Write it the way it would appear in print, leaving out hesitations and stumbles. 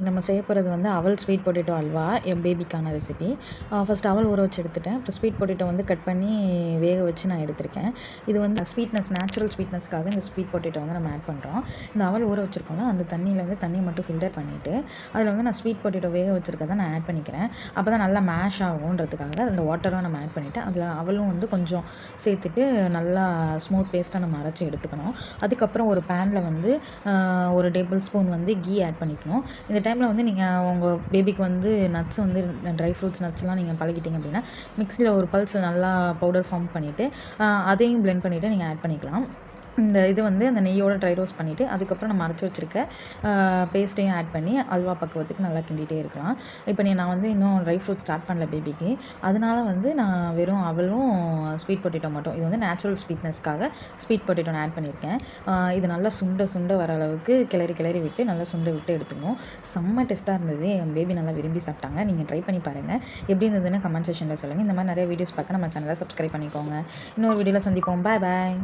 நம்ம செய்ய போகிறது வந்து அவல் ஸ்வீட் பொட்டேட்டோ அல்வா என் பேபிக்கான ரெசிபி. ஃபஸ்ட் அவல் ஊற வச்சு எடுத்துட்டேன். அப்புறம் ஸ்வீட் பொட்டேட்டோ வந்து கட் பண்ணி வேக வச்சு நான் எடுத்திருக்கேன். இது வந்து ஸ்வீட்னஸ், நேச்சுரல் ஸ்வீட்னஸ்க்காக இந்த ஸ்வீட் பொட்டேட்டோ வந்து நம்ம ஆட் பண்ணுறோம். இந்த அவல் ஊற வச்சுருக்கோம்ல, அந்த தண்ணியில் வந்து தண்ணியை மட்டும் ஃபில்டர் பண்ணிவிட்டு அதில் வந்து நான் ஸ்வீட் பொட்டேட்டோ வேக வச்சுருக்கதை நான் ஆட் பண்ணிக்கிறேன். அப்போ தான் நல்லா மேஷ் ஆகுன்றதுக்காக அந்த வாட்டரும் நம்ம ஆட் பண்ணிவிட்டு அதில் அவலும் வந்து கொஞ்சம் சேர்த்துட்டு நல்லா ஸ்மூத் பேஸ்ட்டாக நம்ம அரைச்சி எடுத்துக்கணும். அதுக்கப்புறம் ஒரு பேனில் வந்து ஒரு டேபிள் ஸ்பூன் வந்து கீ ஆட் பண்ணிக்கணும். இந்த டைமில் வந்து நீங்கள் உங்கள் பேபிக்கு வந்து நட்ஸ் வந்து ட்ரை ஃப்ரூட்ஸ் நட்ஸ்லாம் நீங்கள் பழகிட்டீங்க அப்படின்னா மிக்ஸியில் ஒரு பல்ஸ் நல்லா பவுடர் ஃபார்ம் பண்ணிவிட்டு அதையும் பிளெண்ட் பண்ணிவிட்டு நீங்கள் ஆட் பண்ணிக்கலாம். இந்த இது வந்து அந்த நெய்யோடு ட்ரை ரோஸ்ட் பண்ணிவிட்டு அதுக்கப்புறம் நம்ம அரைச்சி வச்சுருக்க பேஸ்ட்டையும் ஆட் பண்ணி அல்வா பக்குவத்துக்கு நல்லா கிண்டிகிட்டே இருக்கலாம். இப்போ நான் வந்து இன்னும் ட்ரை ஃப்ரூட் ஸ்டார்ட் பண்ணல பேபிக்கு, அதனால வந்து நான் வெறும் அவலும் ஸ்வீட் பொட்டேட்டோ மட்டும், இது வந்து நேச்சுரல் ஸ்வீட்னஸ்க்காக ஸ்வீட் பொட்டேட்டோ நான் ஆட் பண்ணியிருக்கேன். இது நல்லா சுண்ட வர அளவுக்கு கிளறி விட்டு நல்லா சுண்ட விட்டு எடுத்துக்கணும். செம்ம டேஸ்ட்டாக இருந்தது. என் பேபி நல்லா விரும்பி சாப்பிட்டாங்க. நீங்கள் ட்ரை பண்ணி பாருங்கள். எப்படி இருந்ததுன்னு கமெண்ட் செக்ஷனில் சொல்லுங்கள். இந்த மாதிரி நிறைய வீடியோஸ் பார்க்க நம்ம சேனலை சப்ஸ்கிரைப் பண்ணிக்கோங்க. இன்னொரு வீடியோவில் சந்திப்போம். பாய்.